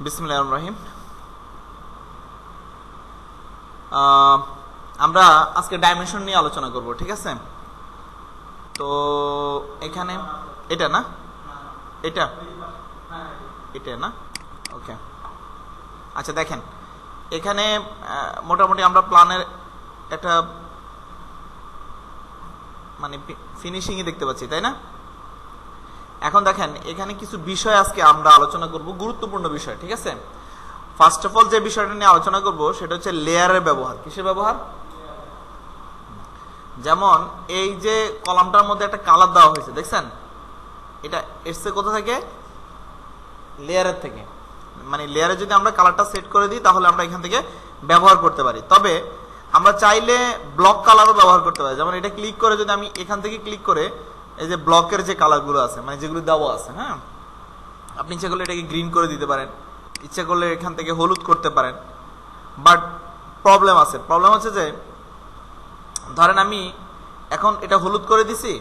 বিসমিল্লাহির রহমানির রহিম। আমরা আজকে ডাইমেনশন নিয়ে আলোচনা করব, ঠিক আছে? তো এখানে এটা না, এটা এটা না, ওকে। আচ্ছা দেখেন, এখানে মোটামুটি আমরা প্ল্যানের একটা মানে ফিনিশিংই দেখতে পাচ্ছি, তাই না? এখন দেখেন, এখানে কিছু বিষয় আজকে আমরা আলোচনা করব, গুরুত্বপূর্ণ বিষয়, ঠিক আছে? ফার্স্ট অফ অল যে বিষয়টা নিয়ে আলোচনা করব সেটা হচ্ছে লেয়ারের ব্যবহার। কিসের ব্যবহার? যেমন এই যে কলামটার মধ্যে একটা কালার দেওয়া হয়েছে, দেখছেন? এটা এসছে কোথা থেকে? লেয়ারের থেকে। মানে লেয়ারে যদি আমরা কালারটা সেট করে দিই তাহলে আমরা এখান থেকে ব্যবহার করতে পারি। তবে আমরা চাইলে ব্লক কালারও ব্যবহার করতে পারি। যেমন এটা ক্লিক করে যদি আমি এখান থেকে ক্লিক করে এই যে ব্লকের যে কালারগুলো আছে, মানে যেগুলো দেওয়া আছে, হ্যাঁ, আপনি ইচ্ছা করলে এটাকে গ্রিন করে দিতে পারেন, ইচ্ছা করলে এখান থেকে হলুদ করতে পারেন। বাট প্রবলেম আছে। প্রবলেম হচ্ছে যে ধরেন আমি এখন এটা হলুদ করে দিছি,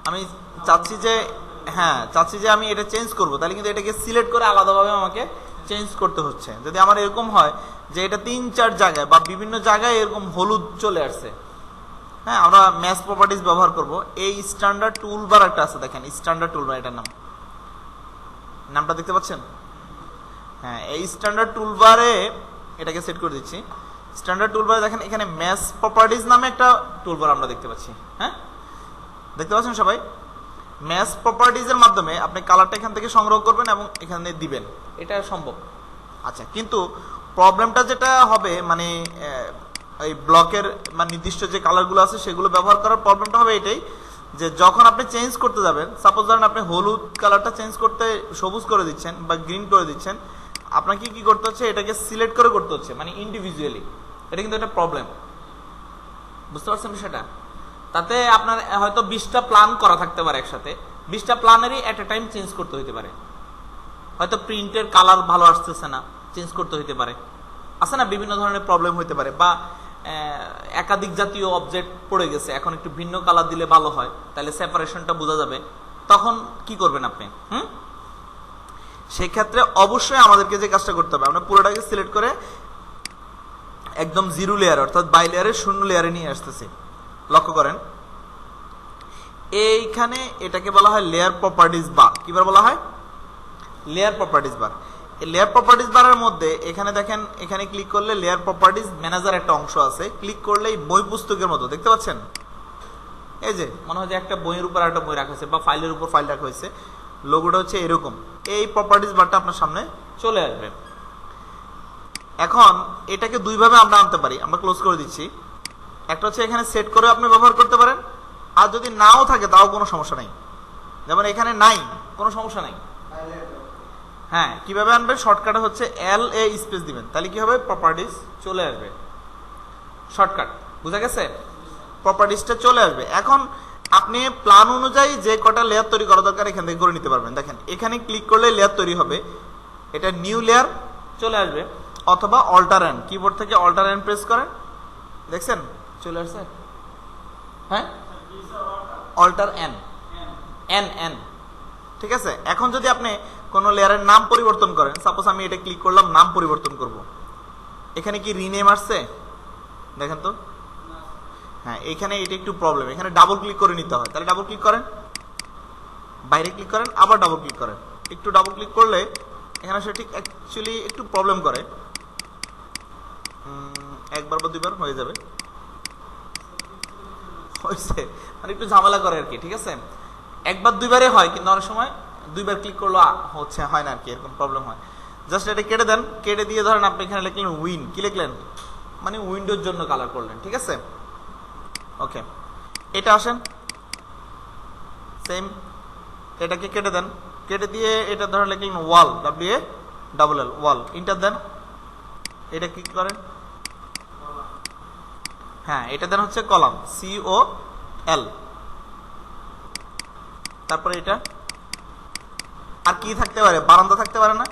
আমি চাচ্ছি যে আমি এটা চেঞ্জ করব, তাহলে কিন্তু এটাকে সিলেক্ট করে আলাদাভাবে আমাকে চেঞ্জ করতে হচ্ছে। যদি আমার এরকম হয় যে এটা 3-4 জায়গায় বা বিভিন্ন জায়গায় এরকম হলুদ চলে আসছে, হ্যাঁ, আমরা ম্যাচ প্রপার্টিজ ব্যবহার করব। এই স্ট্যান্ডার্ড টুলবার একটা আছে, দেখেন স্ট্যান্ডার্ড টুলবার, এটার নামটা দেখতে পাচ্ছেন? হ্যাঁ, এই স্ট্যান্ডার্ড টুলবারে এটাকে সেট করে দিচ্ছি। স্ট্যান্ডার্ড টুলবারে দেখেন এখানে ম্যাচ প্রপার্টিজ নামে একটা টুলবার আমরা দেখতে পাচ্ছি, হ্যাঁ, দেখতে পাচ্ছেন সবাই? ম্যাচ প্রপার্টিজের মাধ্যমে আপনি কালারটা এখান থেকে সংগ্রহ করবেন এবং এখানে দিবেন, এটা সম্ভব। আচ্ছা, কিন্তু প্রবলেমটা যেটা হবে মানে এই ব্লকের মানে নির্দিষ্ট যে কালারগুলো আছে সেগুলো ব্যবহার করার প্রবলেমটা হবে এটাই যে যখন আপনি চেঞ্জ করতে যাবেন, সাপোজ ধরেন আপনি হলুদ কালারটা চেঞ্জ করতে সবুজ করে দিচ্ছেন বা গ্রিন করে দিচ্ছেন, আপনাকে কি করতে হচ্ছে? এটাকে সিলেক্ট করে করতে হচ্ছে, মানে ইন্ডিভিজুয়ালি। এটা কিন্তু একটা প্রবলেম, বুঝতে পারছেন সেটা? তাতে আপনার হয়তো 20টা প্ল্যান করা থাকতে পারে একসাথে, 20টা প্ল্যানেরই এট এ টাইম চেঞ্জ করতে হতে পারে। হয়তো প্রিন্টের কালার ভালো আসতেছে না, চেঞ্জ করতে হতে পারে, আছে না? বিভিন্ন ধরনের প্রবলেম হতে পারে। বা একাধিক জাতীয় অবজেক্ট পড়ে গেছে, এখন একটু ভিন্ন কালার দিলে ভালো হয়, তাহলে সেপারেশনটা বোঝা যাবে। তখন কি করবেন আপনি? সেক্ষেত্রে অবশ্যই আমাদেরকে যে কাজটা করতে হবে, আমরা পুরোটাকে সিলেক্ট করে একদম জিরো লেয়ার অর্থাৎ বাই লেয়ারে শূন্য লেয়ারে নিয়ে আসতেছি। লক্ষ্য করেন, এইখানে এটাকে বলা হয় লেয়ার প্রপার্টিজ বার। কিবার বলা হয়? লেয়ার প্রপার্টিজ বার। এই লেয়ার প্রপার্টিজ বারের মধ্যে এখানে দেখেন, এখানে ক্লিক করলে লেয়ার প্রপার্টিজ ম্যানেজার একটা অংশ আছে, ক্লিক করলেই বই পুস্তকের মতো দেখতে পাচ্ছেন? এই যে মনে হয় যে একটা বইয়ের উপর একটা বই রাখা হয়েছে বা ফাইলের উপর ফাইল রাখা হয়েছে, লোগোটা হচ্ছে এরকম। এই প্রপার্টিজ বারটা আপনার সামনে চলে আসবে। এখন এটাকে দুইভাবে আমরা আনতে পারি, আমরা ক্লোজ করে দিচ্ছি। একটা হচ্ছে এখানে সেট করে আপনি ব্যবহার করতে পারেন, আর যদি নাও থাকে তাও কোনো সমস্যা নাই। যেমন এখানে নাই, কোনো সমস্যা নাই। হ্যাঁ, কিভাবে আনবেন? শর্টকাটে হচ্ছে LA স্পেস দিবেন, তাহলে কি হবে? প্রপার্টিজ চলে আসবে। শর্টকাট বুঝা গেছে? প্রপার্টিজটা চলে আসবে। এখন আপনি প্ল্যান অনুযায়ী যে কটা লেয়ার তৈরি করা দরকার এখান থেকে করে নিতে পারবেন। দেখেন এখানে ক্লিক করলে লেয়ার তৈরি হবে, এটা নিউ লেয়ার চলে আসবে, অথবা অল্টার এন, কিবোর্ড থেকে অল্টার এন প্রেস করেন, দেখছেন চলে আসছে? হ্যাঁ, অল্টার এন, এন, ঠিক আছে? এখন যদি আপনি কোন লেয়ারের নাম পরিবর্তন করেন, সাপোজ আমি এটা ক্লিক করলাম, নাম পরিবর্তন করব, এখানে কি রিনেম আসছে? দেখেন তো। হ্যাঁ, এখানে এটা একটু প্রবলেম, এখানে ডাবল ক্লিক করে নিতে হয়। তাহলে ডাবল ক্লিক করেন, বাইরে ক্লিক করেন, আবার ডাবল ক্লিক করেন। একটু ডাবল ক্লিক করলে এখানে সে ঠিক অ্যাকচুয়ালি একটু প্রবলেম করে, একবার বা দুইবার হয়ে যাবে, হয়েছে, মানে একটু ঝামেলা করে আর কি, ঠিক আছে? একবার দুইবারে হয়, কিন্তু অনেক সময় দুইবার ক্লিক করলো হচ্ছে হয় না আর কি, এরকম প্রবলেম হয়। জাস্ট এটা কেটে দেন, কেটে দিয়ে ধরেন আপনি এখানে লিখলেন উইন, কি লিখলেন? মানে উইন্ডোর জন্য কালার করলেন, ঠিক আছে? ওকে, এটা আসেন সেম, এটাকে কেটে দেন, কেটে দিয়ে এটা ধরেন লিখলেন ওয়াল, WALL, ওয়াল, ইন্টার দেন, এটা কি করেন? হ্যাঁ, এটা দেন হচ্ছে কলাম, COL, তারপরে এটা আর কি থাকতে পারে? বারান্দা থাকতে পারে না?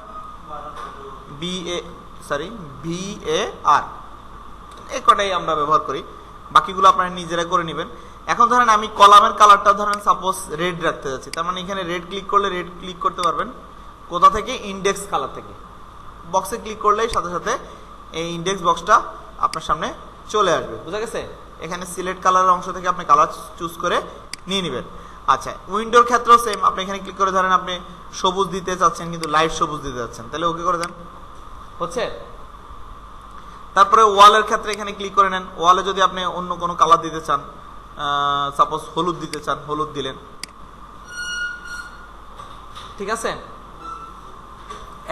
VAR, এই কটাই আমরা ব্যবহার করি, বাকিগুলো আপনারা নিজেরা করে নেবেন। এখন ধরেন আমি কলামের কালারটা ধরেন সাপোজ রেড রাখতে যাচ্ছি, তার মানে এখানে রেড ক্লিক করলে রেড ক্লিক করতে পারবেন। কোথা থেকে? ইন্ডেক্স কালার থেকে। বক্সে ক্লিক করলেই সাথে সাথে এই ইন্ডেক্স বক্সটা আপনার সামনে চলে আসবে। বুঝা গেছে? এখানে সিলেক্ট কালারের অংশ থেকে আপনি কালার চুজ করে নিয়ে নেবেন। আচ্ছা, উইন্ডোর ক্ষেত্রেও সেম, আপনি এখানে ক্লিক করে ধরেন আপনি সবুজ দিতে চাচ্ছেন কিন্তু লাইট সবুজ দিতে চাচ্ছেন, তাহলে ওকে করে দেন, হচ্ছে। তারপরে ওয়ালের ক্ষেত্রে এখানে ক্লিক করে নেন, ওয়ালে যদি আপনি অন্য কোনো কালার দিতে চান, সাপোজ হলুদ দিতে চান, হলুদ দিলেন, ঠিক আছে।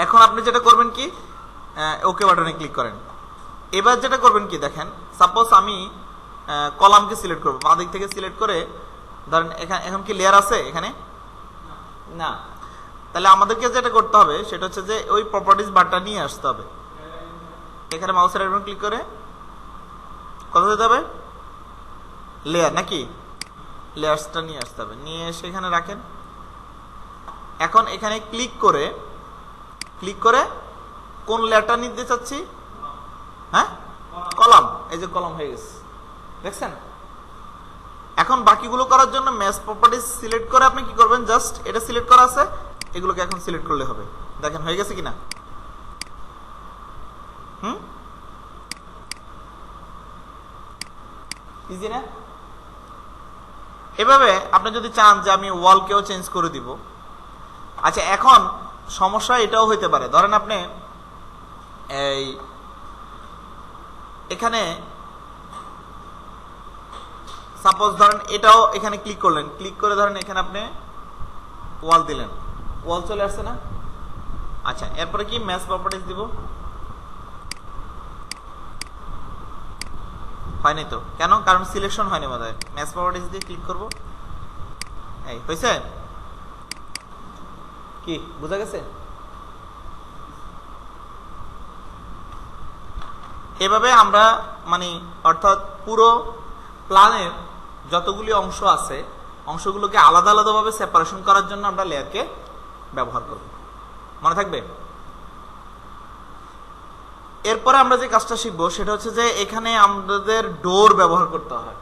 এখন আপনি যেটা করবেন কি, ওকে বাটনে ক্লিক করেন। এবার যেটা করবেন কি দেখেন, সাপোজ আমি কলামকে সিলেক্ট করবো, বাঁ দিক থেকে সিলেক্ট করে ধরেন এখানে, এখন কি লেয়ার আছে এখানে? না। তাহলে আমাদেরকে যেটা করতে হবে সেটা হচ্ছে যে ওই প্রপার্টিজ বারটা নিয়ে আসতে হবে। এখানে মাউসের আইকন ক্লিক করে কোথায় যেতে হবে? লেয়ার, নাকি? লেয়ার্সটা নিয়ে আসতে হবে, নিয়ে এসে এখানে রাখেন। এখন এখানে ক্লিক করে কোন লেয়ারটা নিতে চাচ্ছি? হ্যাঁ, কলাম। এই যে কলাম হয়ে গেছে, দেখছেন? এখন বাকিগুলো করার জন্য ম্যাচ প্রপার্টিজ সিলেক্ট করে আপনি কি করবেন, জাস্ট এটা সিলেক্ট করা আছে, এগুলোকে এখন সিলেক্ট করলে হবে। দেখেন হয়ে গেছে কিনা? ইজি না? এভাবে আপনি যদি চান যে আমি ওয়ালকেও চেঞ্জ করে দিব। আচ্ছা, এখন সমস্যা এটাও হইতে পারে, ধরেন আপনি এই এখানে সাপোজ ধরেন এটাও এখানে ক্লিক করলেন, ক্লিক করে ধরেন এখানে আপনি ওয়াল দিলেন, ওয়াল চলে আসছে না? আচ্ছা, এরপরে কি ম্যাচ প্রপার্টিজ দিব? হয়নি তো, কেন? কারণ সিলেকশন হয়নি বোধহয়। ম্যাচ প্রপার্টিজ দিয়ে ক্লিক করব, এই হয়েছে কি? বুঝা গেছে? এভাবে আমরা মানে অর্থাৎ পুরো প্ল্যানের যতগুলি অংশ আছে, অংশগুলোকে আলাদা আলাদাভাবে সেপারেশন করার জন্য আমরা লেয়ারকে ব্যবহার করব। মনে থাকবে? এরপরে আমরা যে কাজটা শিখবো সেটা হচ্ছে যে এখানে আমাদের ডোর ব্যবহার করতে হয়।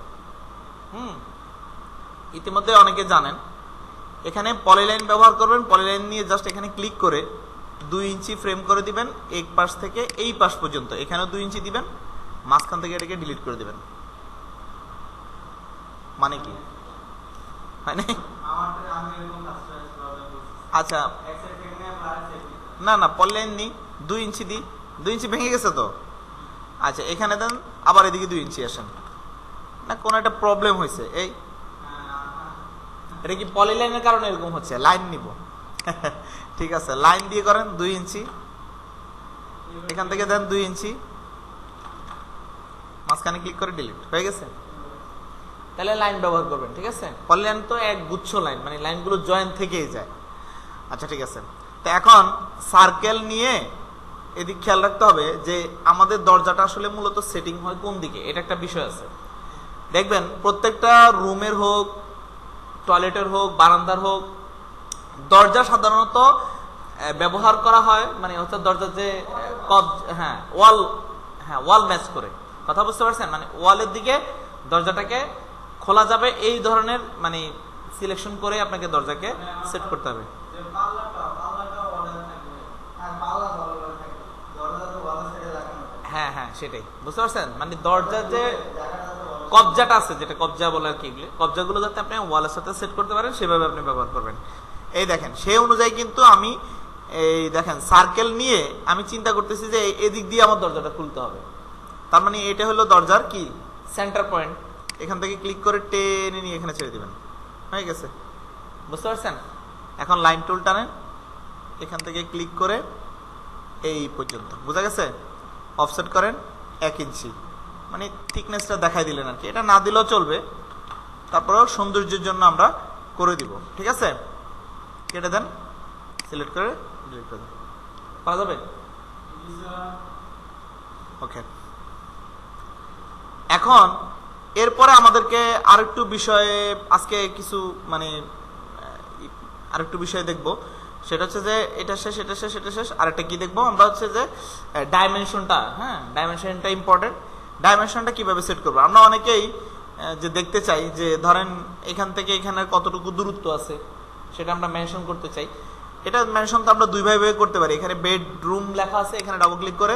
ইতিমধ্যে অনেকে জানেন, এখানে পলিলাইন ব্যবহার করবেন। পলিলাইন নিয়ে জাস্ট এখানে ক্লিক করে 2 ইঞ্চি ফ্রেম করে দিবেন, এক পাশ থেকে এই পাশ পর্যন্ত, এখানেও 2 ইঞ্চি দিবেন, মাঝখান থেকে এটাকে ডিলিট করে দিবেন। মানে কি হয় না? আচ্ছা, না না, পলিলাইন নি, 2 ইঞ্চি দিই, 2 ইঞ্চি ভেঙে গেছে তো। আচ্ছা, এখানে দেন, আবার এদিকে 2 ইঞ্চি আসেন না, কোনো একটা প্রবলেম হয়েছে। এই এটা কি পলিলাইনের কারণে এরকম হচ্ছে? লাইন নিব, ঠিক আছে, লাইন দিয়ে করেন 2 ইঞ্চি, এখান থেকে দেন 2 ইঞ্চি, মাঝখানে ক্লিক করে ডিলিট হয়ে গেছে। তাহলে লাইন ব্যবহার করবেন, ঠিক আছে। পলিলাইন তো এক গুচ্ছ লাইন, মানে লাইনগুলো জয়েন থেকেই যায়। আচ্ছা, ঠিক আছে। তো এখন সার্কেল নিয়ে এদিক খেয়াল রাখতে হবে যে আমাদের দরজাটা আসলে মূলত সেটিং হয় কোন দিকে, এটা একটা বিষয় আছে। দেখবেন প্রত্যেকটা রুমের হোক, টয়লেটের হোক, বারান্দার হোক, দরজা সাধারণত ব্যবহার করা হয় মানে হচ্ছে দরজা যে ওয়াল ম্যাচ করে, কথা বুঝতে পারছেন? মানে ওয়ালের দিকে দরজাটাকে খোলা যাবে এই ধরনের মানে সিলেকশন করে আপনাকে দরজাকে সেট করতে হবে। হ্যাঁ হ্যাঁ, সেটাই বুঝতে পারছেন। মানে দরজার যে কবজাটা আছে, যেটা কবজা বলে আর কি, কবজাগুলো যাতে আপনি ওয়ালের সাথে সেট করতে পারেন সেভাবে আপনি ব্যবহার করবেন। এই দেখেন, সেই অনুযায়ী কিন্তু আমি এই দেখেন সার্কেল নিয়ে আমি চিন্তা করতেছি যে এদিক দিয়ে আমার দরজাটা খুলতে হবে। তার মানে এটা হলো দরজার কি সেন্টার পয়েন্ট। এখান থেকে ক্লিক করে টেনে নিয়ে এখানে ছেড়ে দিবেন, হয়ে গেছে। বুঝতে পারছেন? এখন লাইন টুল টানেন, এখান থেকে ক্লিক করে এই পর্যন্ত, বুঝা গেছে? অফসেট করেন 1 ইঞ্চি, মানে থিকনেসটা দেখাই দিলেন আর কি। এটা না দিলেও চলবে, তারপরেও সৌন্দর্যের জন্য আমরা করে দিব, ঠিক আছে। কেটে দেন, সিলেক্ট করে ডিলিট করে দেন, পাওয়া যাবে। ওকে, এখন এরপরে আমাদেরকে আরেকটু বিষয়ে আজকে কিছু মানে আরেকটু বিষয় দেখব, সেটা হচ্ছে যে এটা শেষ, এটা শেষ, এটা শেষ, আরেকটা কি দেখবো আমরা হচ্ছে যে ডাইমেনশনটা। হ্যাঁ, ডাইমেনশনটা ইম্পর্টেন্ট। ডাইমেনশনটা কিভাবে সেট করবো? আমরা অনেকেই যে দেখতে চাই যে ধরেন এখান থেকে এখানে কতটুকু দূরত্ব আছে সেটা আমরা মেনশন করতে চাই। এটা মেনশন তো আমরা দুই ভাবে করতে পারি। এখানে বেডরুম লেখা আছে, এখানে ডাবল ক্লিক করে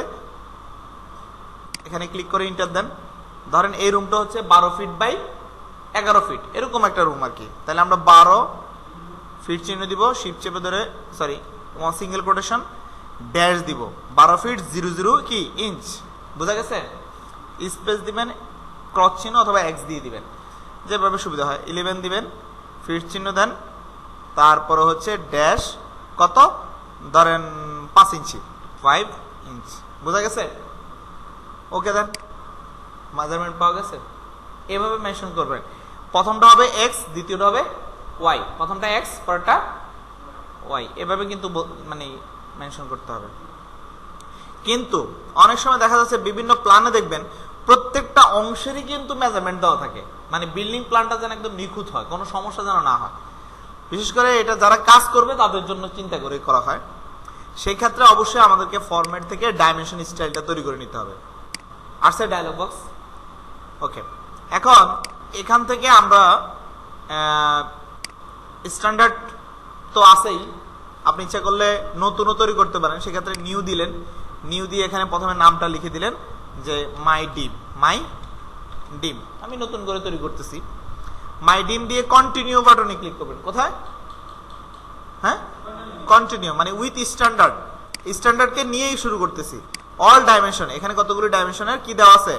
এখানে ক্লিক করে ইন্টার দেন। ধরেন এই রুমটা হচ্ছে 12 ফিট বাই 11 ফিট, এরকম একটা রুম আর কি। তাহলে আমরা 12 ফিট চিহ্ন দিব, শিফট চেপে ধরে সরি সিঙ্গেল কোটেশন ড্যাশ দিব, 12 ফিট 00 কি ইঞ্চ, বোঝা গেছে? স্পেস দিবেন, ক্রস চিহ্ন অথবা এক্স দিয়ে দিবেন, যেভাবে সুবিধা হয়। 11 দিবেন, ফিট চিহ্ন দেন, তারপরে হচ্ছে ড্যাশ কত, ধরেন 5 ইঞ্চি, 5 ইঞ্চ, বোঝা গেছে? ওকে দেন, মেজারমেন্ট পাওয়া গেছে। এভাবে মেনশন করবেন। প্রথমটা হবে এক্স, দ্বিতীয়টা হবে ওয়াই, প্রথমটা এক্স পরেরটা ওয়াই, এভাবে কিন্তু মানে মেনশন করতে হবে। কিন্তু অনেক সময় দেখা যাচ্ছে বিভিন্ন প্ল্যানে দেখবেন প্রত্যেকটা অংশেরই কিন্তু মেজারমেন্ট দেওয়া থাকে, মানে বিল্ডিং প্ল্যানটা যেন একদম নিখুঁত হয়, কোনো সমস্যা যেন না হয়। বিশেষ করে এটা যারা কাজ করবে তাদের জন্য চিন্তা করে করা হয়। সেই ক্ষেত্রে অবশ্যই আমাদেরকে ফরম্যাট থেকে ডাইমেনশন স্টাইলটা তৈরি করে নিতে হবে। আসছে ডায়লগ বক্স। ওকে, এখন এখান থেকে আমরা স্ট্যান্ডার্ড তো আছেই, আপনি ইচ্ছা করলে নতুনও তৈরি করতে পারেন। সেক্ষেত্রে নিউ দিলেন, নিউ দিয়ে এখানে প্রথমে নামটা লিখে দিলেন যে মাই ডিম, আমি নতুন করে তৈরি করতেছি। মাই ডিম দিয়ে কন্টিনিউ বাটনে ক্লিক করবেন। কোথায়? হ্যাঁ, কন্টিনিউ মানে উইথ স্ট্যান্ডার্ড, স্ট্যান্ডার্ডকে নিয়েই শুরু করতেছি। অল ডাইমেনশন, এখানে কতগুলো ডাইমেনশনের কি দেওয়া আছে,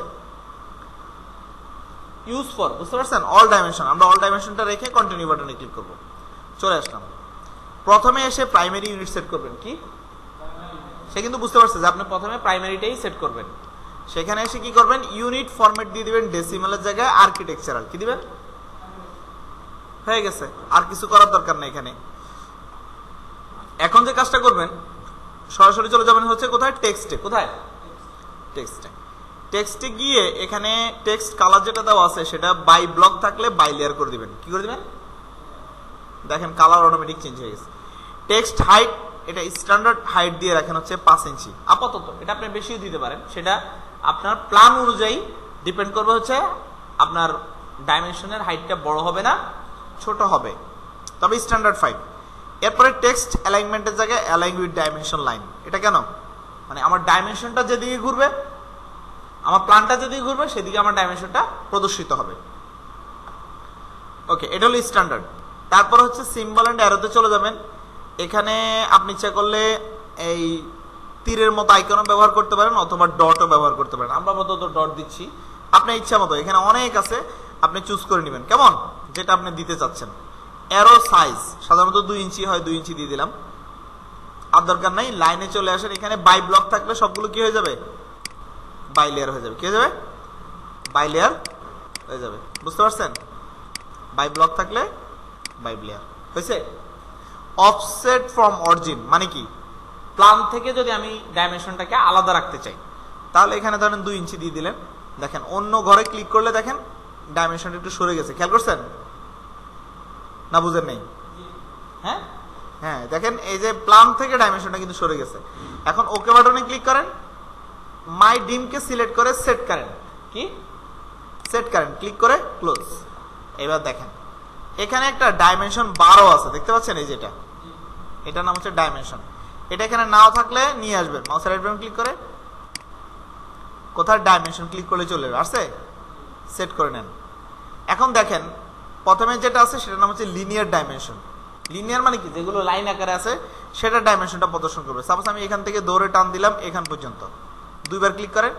ইউজ ফর, বুঝতে পারছেন? অল ডাইমেনশন, আমরা অল ডাইমেনশনটা রেখে কন্টিনিউ বাটনে ক্লিক করব। চলে আসলাম। প্রথমে এসে প্রাইমারি ইউনিট সেট করবেন। কি, সে কিন্তু বুঝতে পারছে যে আপনি প্রথমে প্রাইমারিটাই সেট করবেন। সেখানে এসে কি করবেন, ইউনিট ফরম্যাট দিয়ে দিবেন, ডেসিমালের জায়গায় আর্কিটেকচারাল কি দিবেন, হয়ে গেছে। আর কিছু করার দরকার নেই এখানে। এখন যে কাজটা করবেন, সরাসরি চলে যাবেন হচ্ছে কোথায়, টেক্সটে। কোথায়? টেক্সটে। টেক্সটে গিয়ে এখানে টেক্সট কালার যেটা দেওয়া আছে সেটা বাই ব্লক থাকলে বাই লেয়ার করে দিবেন। কি করে দিবেন? দেখেন কালার অটোমেটিক চেঞ্জ হয়ে গেছে। টেক্সট হাইট, এটা স্ট্যান্ডার্ড হাইট দিয়ে রাখেন হচ্ছে 5 ইঞ্চি আপাতত। এটা আপনি বেশিও দিতে পারেন, সেটা আপনার প্ল্যান অনুযায়ী ডিপেন্ড করবে। হচ্ছে আপনার ডাইমেনশনের হাইটটা বড় হবে না ছোট হবে, তবে স্ট্যান্ডার্ড 5। এরপরে টেক্সট অ্যালাইনমেন্টের জায়গায় অ্যালাইন উইথ ডাইমেনশন লাইন। এটা কেন? মানে আমার ডাইমেনশনটা যেদিকে ঘুরবে, আমার প্ল্যানটা যেদিকে ঘুরবে সেদিকে আমার ডাইমেনশনটা প্রদর্শিত হবে। ওকে, এটা হলো স্ট্যান্ডার্ড। তারপর হচ্ছে সিম্বল এন্ড অ্যারোতে চলে যাবেন। এখানে আপনি ইচ্ছা করলে এই তীরের মতো আইকনও ব্যবহার করতে পারেন অথবা ডটও ব্যবহার করতে পারেন। আমরা আপাতত ডট দিচ্ছি, আপনার ইচ্ছা মতো। এখানে অনেক আছে, আপনি চুজ করে নেবেন কেমন, যেটা আপনি দিতে চাচ্ছেন। অ্যারো সাইজ সাধারণত 2 ইঞ্চি হয়, 2 ইঞ্চি দিয়ে দিলাম, আর দরকার নাই। লাইনে চলে আসেন, এখানে বাই ব্লক থাকলে সবগুলো কি হয়ে যাবে, বাই লেয়ার হয়ে যাবে। কি হয়ে যাবে? বাই লেয়ার হয়ে যাবে, বুঝতে পারছেন? বাই ব্লক থাকলে বাই লেয়ার হয়েছে। অফসেট ফ্রম অরিজিন মানে কি, প্ল্যান থেকে যদি আমি ডাইমেনশনটাকে আলাদা রাখতে চাই তাহলে এখানে ধরেন 2 ইঞ্চি দিয়ে দিলেন। দেখেন অন্য ঘরে ক্লিক করলে দেখেন ডাইমেনশনটা একটু সরে গেছে, খেয়াল করছেন না? বুঝেন নাই? হ্যাঁ হ্যাঁ, দেখেন এই যে প্ল্যান থেকে ডাইমেনশনটা কিন্তু সরে গেছে। এখন ওকে বাটনে ক্লিক করেন, মাই ডিমকে সিলেক্ট করে সেট কারেন্ট, কি সেট কারেন্ট ক্লিক করে ক্লোজ। এবার দেখেন এখানে একটা ডাইমেনশন 12 আছে, দেখতে পাচ্ছেন? এই যেটা, এটার নাম হচ্ছে ডাইমেনশন। এটা এখানে নাও থাকলে নিয়ে আসবেন, মাউসের রাইট বাটন ক্লিক করে কোথায় ডাইমেনশন ক্লিক করলে চলে আসছে, সেট করে নেন। এখন দেখেন প্রথমে যেটা আছে সেটার নাম হচ্ছে লিনিয়ার ডাইমেনশন। লিনিয়ার মানে কি, যেগুলো লাইন আকারে আছে সেটা ডাইমেনশনটা প্রদর্শন করবে। সাপোজ আমি এখান থেকে দৌড়ে টান দিলাম এখান পর্যন্ত, 2 বার ক্লিক করেন,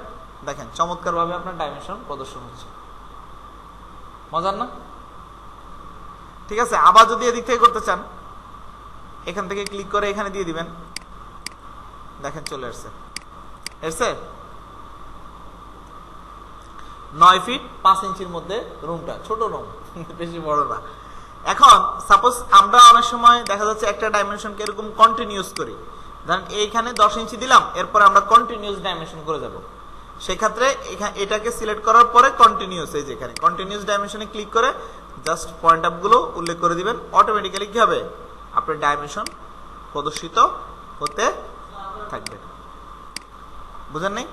দেখেন চমৎকার ভাবে আপনার ডাইমেনশন প্রদর্শন হচ্ছে। মজার না? ঠিক আছে, আবার যদি এদিক থেকে করতে চান এখান থেকে ক্লিক করে এখানে দিয়ে দিবেন, দেখেন চলে আসছে। এসছে 9 ফিট 5 ইঞ্চির মধ্যে রুমটা, ছোট রুম, বেশি বড় না। এখন সাপোজ আমরা অনেক সময় দেখা যাচ্ছে একটা ডাইমেনশনকে এরকম কন্টিনিউস করি, ধরেন এইখানে 10 ইঞ্চি দিলাম, এরপর আমরা কন্টিনিউস ডাইমেনশন করে যাব। সেক্ষেত্রে এটাকে সিলেক্ট করার পরে কন্টিনিউস, এই যে এখানে কন্টিনিউস ডাইমেনশনে ক্লিক করে জাস্ট পয়েন্ট আপ গুলো উল্লেখ করে দিবেন, অটোমেটিক্যালি কি হবে, আপনার ডাইমেনশন প্রদর্শিত হতে থাকবে। বুঝেন নাই?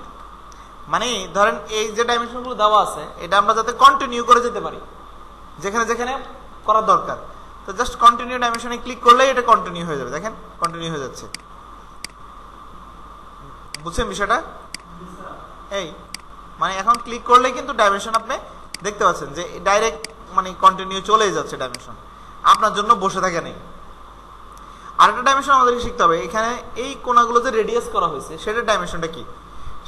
মানে ধরেন এই যে ডাইমেনশন গুলো দেওয়া আছে এটা আমরা যাতে কন্টিনিউ করে যেতে পারি যেখানে যেখানে করার দরকার। তো জাস্ট কন্টিনিউ ডাইমেনশনে ক্লিক করলেই এটা কন্টিনিউ হয়ে যাবে। দেখেন কন্টিনিউ হয়ে যাচ্ছে। বুঝছেন বিষয়টা? এই মানে এখন ক্লিক করলেই কিন্তু ডাইমেনশন আপনি দেখতে পাচ্ছেন যে ডাইরেক্ট মানে কন্টিনিউ চলেই যাচ্ছে ডাইমেনশন, আপনার জন্য বসে থাকে নেই। আরেকটা ডাইমেনশন আমাদেরকে শিখতে হবে, এখানে এই কোণাগুলো যে রেডিয়াস করা হয়েছে সেটার ডাইমেনশনটা কি,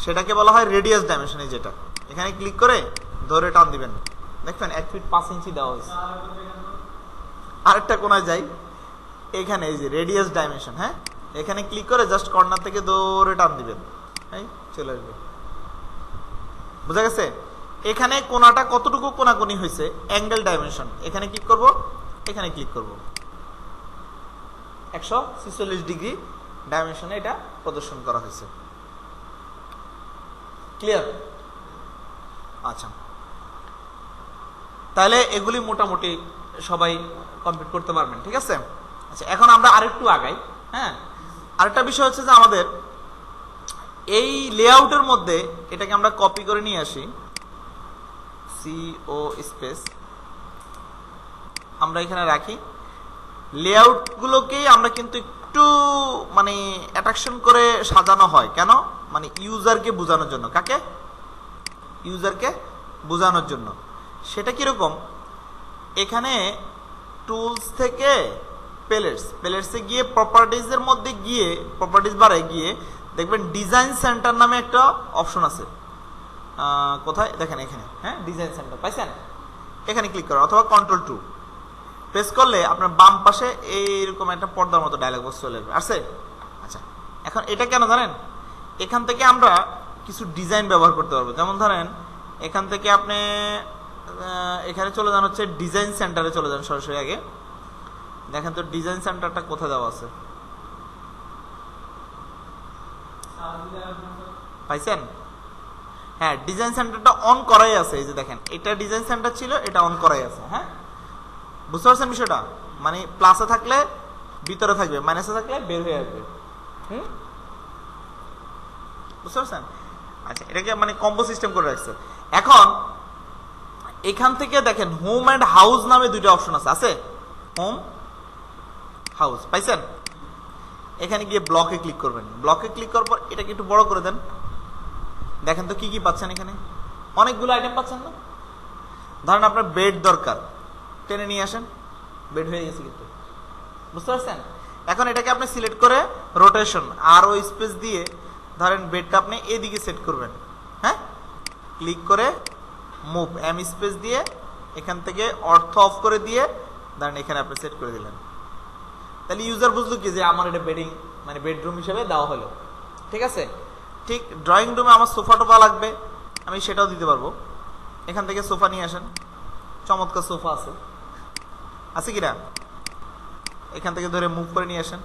সেটাকে বলা হয় রেডিয়াস ডাইমেনশন। যেটা এখানে ক্লিক করে ধরে টান দিবেন, দেখবেন 1 ফিট 5 ইঞ্চি দেওয়া হয়েছে। আরেকটা কোণায় যাই, এখানে এই যে রেডিয়াস ডাইমেনশন, হ্যাঁ এখানে ক্লিক করে জাস্ট কর্নার থেকে ধরে টান দিবেন, এই চলে আসবে। বুঝা গেছে? এখানে কোণাটা কতটুকু কোণাকুনি হয়েছে, অ্যাঙ্গেল ডাইমেনশন, এখানে ক্লিক করব, এখানে ক্লিক করব, 146 ডিগ্রি ডাইমেনশনে এটা প্রদর্শন করা হয়েছে। ক্লিয়ার? আচ্ছা, তাহলে এগুলি মোটামুটি সবাই কমপ্লিট করতে পারবেন, ঠিক আছে? আচ্ছা, এখন আমরা আরেকটু আগাই। হ্যাঁ, আরেকটা বিষয় হচ্ছে যে আমাদের এই লেআউটের মধ্যে এটাকে আমরা কপি করে নিয়ে আসি, CO স্পেস আমরা এখানে রাখি। লেআউট গুলোকেই আমরা কিন্তু একটু মানে অ্যাট্রাকশন করে সাজানো হয়, কেন? মানে ইউজারকে বোঝানোর জন্য। কাকে? ইউজারকে বোঝানোর জন্য। সেটা কিরকম? এখানে টুলস থেকে প্যালেটসে গিয়ে প্রপার্টিজের মধ্যে গিয়ে প্রপার্টিজ বারে গিয়ে দেখবেন ডিজাইন সেন্টার নামে একটা অপশন আছে। কোথায় দেখেন? এখানে। হ্যাঁ, ডিজাইন সেন্টার পাইছেন? এখানে ক্লিক করেন অথবা Ctrl+2 প্রেস করলে আপনার বাম পাশে এইরকম একটা পর্দার মতো ডায়লগ বক্স চলে আসবে। আছে? আচ্ছা, এখন এটা কেন জানেন? এখান থেকে আমরা কিছু ডিজাইন ব্যবহার করতে পারবো। যেমন ধরেন এখান থেকে আপনি এখানে চলে যান, হচ্ছে ডিজাইন সেন্টারে চলে যান সরাসরি। আগে দেখেন তো ডিজাইন সেন্টারটা কোথায় দেওয়া আছে, পাইছেন? হ্যাঁ, ডিজাইন সেন্টারটা অন করাই আছে। এই যে দেখেন, এটা ডিজাইন সেন্টার ছিল, এটা অন করাই আছে। হ্যাঁ, বুঝতে পারছেন বিষয়টা? মানে প্লাসে থাকলে ভিতরে থাকবে, মাইনাসে থাকলে বের হয়ে আসবে। বুঝতে পারছেন? আচ্ছা, এটাকে মানে কম্বো সিস্টেম করে রাখছে। এখন এখান থেকে দেখেন হোম এন্ড হাউস নামে দুইটা অপশন আছে। আছে? হোম, হাউস, পাইছেন? এখানে গিয়ে ব্লকে ক্লিক করবেন। ব্লকে ক্লিক করার পর এটাকে একটু বড় করে দেন। দেখেন তো কি কি পাচ্ছেন এখানে, অনেকগুলো আইটেম পাচ্ছেন না? ধরেন আপনার বেড দরকার, টেনে নিয়ে আসেন, বেড হয়ে গেছে কিন্তু। বুঝতে পারছেন? এখন এটাকে আপনি সিলেক্ট করে রোটেশন আর ও স্পেস দিয়ে ধরেন বেডটা আপনি এদিকে সেট করবেন। হ্যাঁ, ক্লিক করে মুভ, এম স্পেস দিয়ে এখান থেকে অর্থ অফ করে দিয়ে ধরেন এখানে আপনি সেট করে দিলেন। তাহলে ইউজার বুঝলো কি যে আমার এটা বেডিং মানে বেডরুম হিসেবে দেওয়া হলো। ঠিক আছে? ঠিক ড্রয়িং রুমে আমার সোফা টোফা লাগবে, আমি সেটাও দিতে পারবো। এখান থেকে সোফা নিয়ে আসেন, চমৎকার সোফা আছে, আছে কিনা? এখান থেকে ধরে মুভ করে নিয়ে আসেন,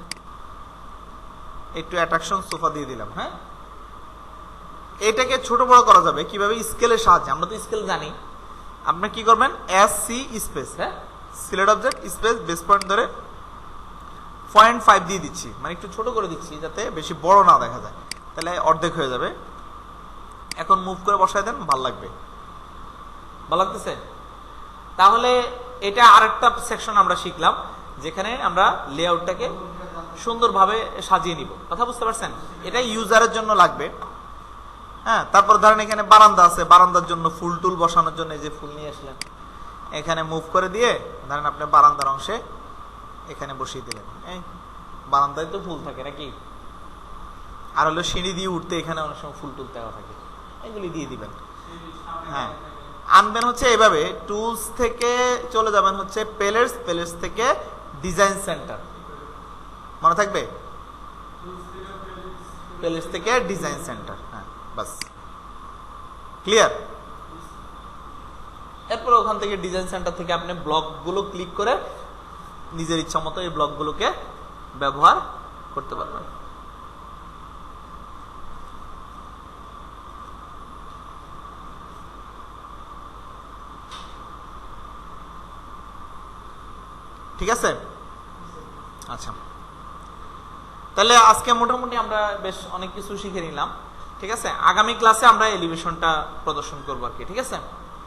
একটু অ্যাট্রাকশন সোফা দিয়ে দিলাম। হ্যাঁ, এটাকে ছোট বড় করা যাবে কিভাবে? স্কেলের সাহায্যে। আমরা তো স্কেল জানি। আপনি কি করবেন? SC স্পেস, হ্যাঁ, select object space base point ধরে 0.5 দিয়ে দিচ্ছি, মানে একটু ছোট করে দিচ্ছি যাতে বেশি বড় না দেখা যায়, তাহলে অর্ধেক হয়ে যাবে। এখন মুভ করে বসায় দেন, ভাল লাগবে। ভালো লাগতেছে? তাহলে এটা আরেকটা সেকশন আমরা শিখলাম, যেখানে আমরা লেআউটটাকে সুন্দরভাবে সাজিয়ে নিব। কথা বুঝতে পারছেন? এটা ইউজারের জন্য লাগবে। হ্যাঁ, তারপর ধরেন এখানে বারান্দা আছে, বারান্দার জন্য ফুল টুল বসানোর জন্য এই যে ফুল নিয়ে আসলেন, এখানে মুভ করে দিয়ে ধরেন আপনি বারান্দার অংশে এখানে বসিয়ে দিলেন। এই বারান্দায় তো ফুল থাকে নাকি? আর হলো সিঁড়ি দিয়ে উঠতে এখানে অনেক সময় ফুল টুল দেওয়া থাকে, এগুলি দিয়ে দিবেন। হ্যাঁ, আনবেন হচ্ছে এইভাবে, টুলস থেকে চলে যাবেন হচ্ছে প্যালেটস থেকে ডিজাইন সেন্টার, মনে থাকবে? প্যালেটস থেকে ডিজাইন সেন্টার। হ্যাঁ, বাস, ক্লিয়ার? এরপর ওখান থেকে ডিজাইন সেন্টার থেকে আপনি ব্লকগুলো ক্লিক করে নিজের ইচ্ছা মতো এই ব্লকগুলোকে ব্যবহার করতে পারবেন। ঠিক আছে? আচ্ছা, তাহলে আজকে মোটামুটি আমরা বেশ অনেক কিছু শিখে নিলাম। ঠিক আছে, আগামী ক্লাসে আমরা এলিভেশনটা প্রদর্শন করবো আর কি। ঠিক আছে,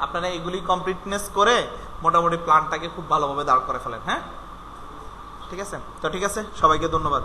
আপনারা এগুলি কমপ্লিটনেস করে মোটামুটি প্ল্যানটাকে খুব ভালোভাবে দাঁড় করে ফেলেন। হ্যাঁ। ঠিক আছে? তো ঠিক আছে, সবাইকে ধন্যবাদ।